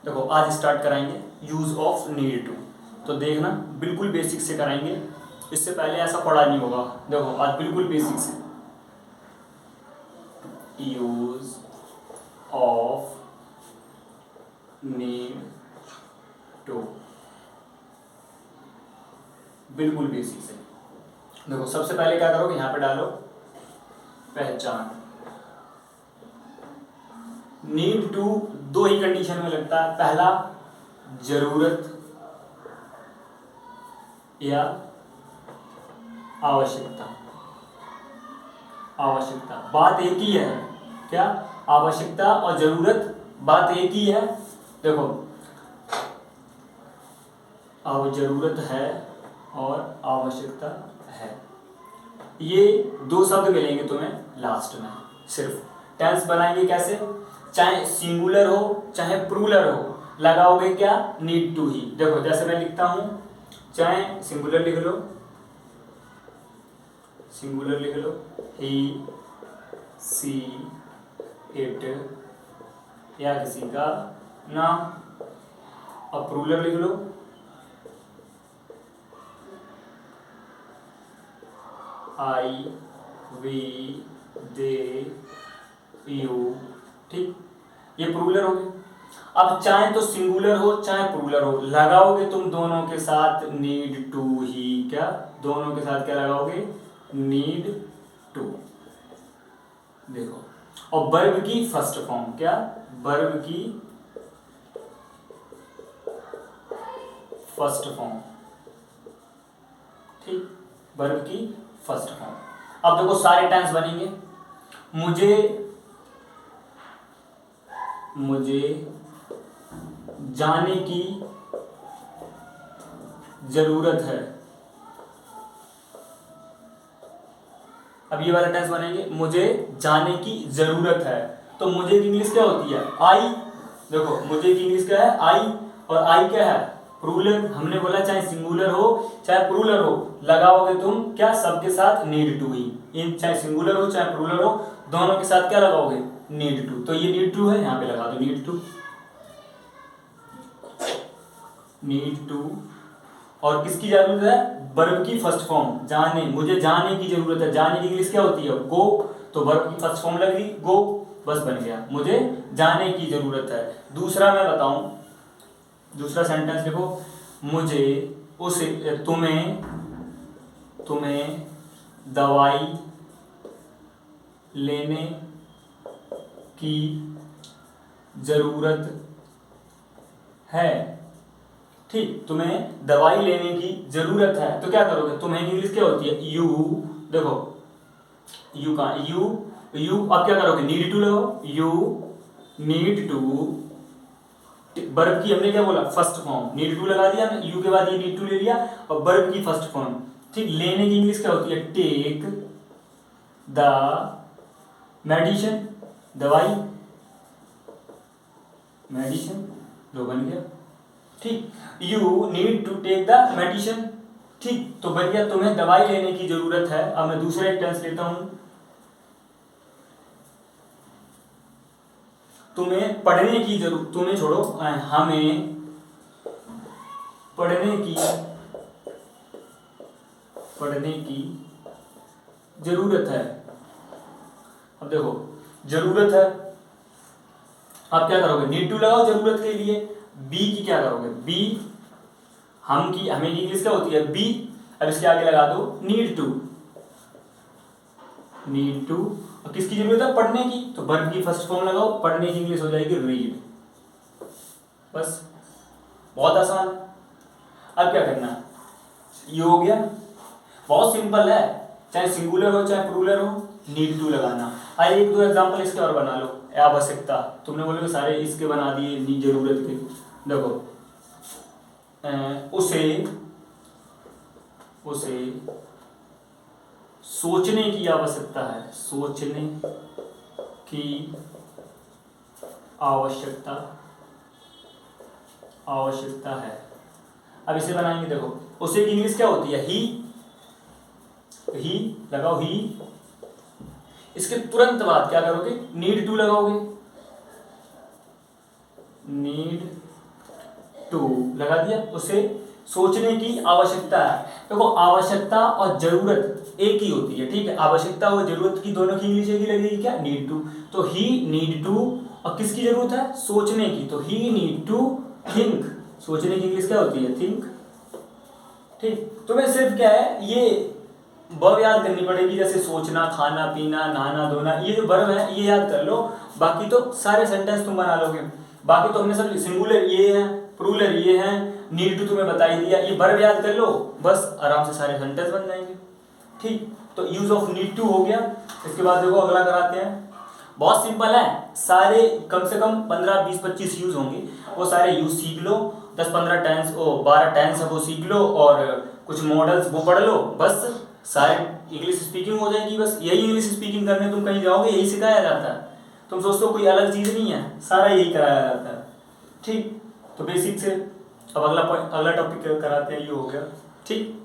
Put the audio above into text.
देखो आज स्टार्ट कराएंगे यूज ऑफ नीड टू, तो देखना बिल्कुल बेसिक से कराएंगे, इससे पहले ऐसा पढ़ा नहीं होगा। देखो आज बिल्कुल बेसिक से यूज ऑफ नीड टू, बिल्कुल बेसिक से। देखो सबसे पहले क्या करोगे, यहाँ पे डालो पहचान। नीड टू दो ही कंडीशन में लगता है, पहला जरूरत या आवश्यकता। आवश्यकता बात एक ही है, क्या आवश्यकता और जरूरत बात एक ही है। देखो अब जरूरत है और आवश्यकता है, ये दो शब्द मिलेंगे तुम्हें लास्ट में। सिर्फ टेंस बनाएंगे कैसे, चाहे सिंगुलर हो चाहे प्लूरल हो, लगाओगे क्या नीड टू ही। देखो जैसे मैं लिखता हूं, चाहे सिंगुलर लिख लो, सिंगुलर लिख लो, ही सी इट या किसी का नाम, और प्लूरल लिख लो आई वी दे यू। ठीक, ये प्लूरल हो गए। अब चाहे तो सिंगुलर हो चाहे प्लूरल हो, लगाओगे तुम दोनों के साथ नीड टू ही। क्या दोनों के साथ क्या लगाओगे, नीड टू। देखो और वर्ब की फर्स्ट फॉर्म, क्या वर्ब की फर्स्ट फॉर्म। ठीक, वर्ब की फर्स्ट फॉर्म। अब देखो सारे टेंस बनेंगे। मुझे जाने की जरूरत है। अब ये वाला टेंस बनेंगे, मुझे जाने की जरूरत है। तो मुझे की इंग्लिश क्या होती है, आई। देखो मुझे की इंग्लिश क्या है, आई, और आई क्या है, प्लूरल। हमने बोला चाहे सिंगुलर हो चाहे प्लूरल हो, लगाओगे तुम क्या सबके साथ नीड टू ही। इन चाहे सिंगुलर हो चाहे प्लूरल हो, दोनों के साथ क्या लगाओगे, नीड टू। तो ये नीड टू है, यहाँ पे लगा दो नीड टू, नीड टू। और किसकी जरूरत है, वर्ब की फर्स्ट फॉर्म, जाने। मुझे जाने की जरूरत है, जाने की इंग्लिश क्या होती है, गो। तो वर्ब की फर्स्ट फॉर्म लग गई गो, बस बन गया, मुझे जाने की जरूरत है। दूसरा मैं बताऊं, दूसरा सेंटेंस लिखो, मुझे उसे तुम्हें दवाई लेने की जरूरत है। ठीक, तुम्हें दवाई लेने की जरूरत है, तो क्या करोगे, तुम्हें इंग्लिश क्या होती है, यू। देखो यू का यू, अब क्या करोगे, नीड टू लगाओ, यू नीड टू। वर्ब की हमने क्या बोला, फर्स्ट फॉर्म, नीड टू लगा दिया, यू के बाद ये नीड टू ले लिया, और वर्ब की फर्स्ट फॉर्म। ठीक, लेने की इंग्लिश क्या होती है, टेक द मेडिसिन, दवाई, मेडिसिन, दो बन गया। ठीक, you need to take the medicine. ठीक, तो बन गया तुम्हें दवाई लेने की जरूरत है। अब मैं दूसरा एक टेंस लेता हूं, तुम्हें पढ़ने की जरूरत, तुम्हें छोड़ो, हमें पढ़ने की जरूरत है। अब देखो जरूरत है, अब क्या करोगे, नीड टू लगाओ जरूरत के लिए। बी की क्या करोगे, बी, हमें इंग्लिश क्या होती है, बी। अब इसके आगे लगा दो नीड टू, नीड टू। और किसकी जरूरत है, पढ़ने की, तो वर्ब की फर्स्ट फॉर्म लगाओ, पढ़ने की इंग्लिश हो जाएगी रीड। बस, बहुत आसान। अब क्या करना है, ये हो गया, बहुत सिंपल है, चाहे सिंगुलर हो चाहे प्लूरल हो, नीड टू लगाना। आइए एक दो एग्जांपल इसके और बना लो। आवश्यकता, तुमने बोलोगे सारे इसके बना दिए, नी जरूरत के। देखो उसे सोचने की आवश्यकता है, सोचने की आवश्यकता है। अब इसे बनाएंगे, देखो उसे की इंग्लिश क्या होती है, ही लगाओ, ही। इसके तुरंत बाद क्या करोगे, नीड टू लगाओगे, नीड टू लगा दिया, उसे सोचने की आवश्यकता है। देखो आवश्यकता और जरूरत एक ही होती है, ठीक है। आवश्यकता और जरूरत की दोनों की इंग्लिश एक ही लगेगी क्या, नीड टू। तो ही नीड टू, और किसकी जरूरत है, सोचने की, तो ही नीड टू थिंक। सोचने की इंग्लिश क्या होती है, थिंक, ठीक। तुम्हें सिर्फ क्या है, ये वर्ब याद करनी पड़ेगी, जैसे सोचना, खाना पीना, नहाना धोना, ये जो वर्ब है ये याद कर लो, बाकी तो सारे सेंटेंस तुम बना लोगे। बाकी तो हमने सब सिंगुलर ये है, प्लूरल ये है, नीड टू तुम्हें बता ही दिया, ये वर्ब याद कर लो, बस आराम से सारे सेंटेंस बन जाएंगे, ठीक। तो यूज ऑफ नीड टू हो गया। इसके बाद देखो अगला कराते हैं, बहुत सिंपल है, सारे कम से कम 15 20 25 यूज होंगे, वो सारे यूज सीख लो, 10-15 टेंस, 12 टेंस है वो सीख लो, और कुछ मॉडल्स वो पढ़ लो, बस सारे इंग्लिश स्पीकिंग हो जाएगी। बस यही इंग्लिश स्पीकिंग करने तुम कहीं जाओगे यही सिखाया जाता है, तुम सोचते हो कोई अलग चीज़ नहीं है, सारा यही कराया जाता है, ठीक। तो बेसिक से अब अगला टॉपिक कराते हैं, ये हो गया, ठीक।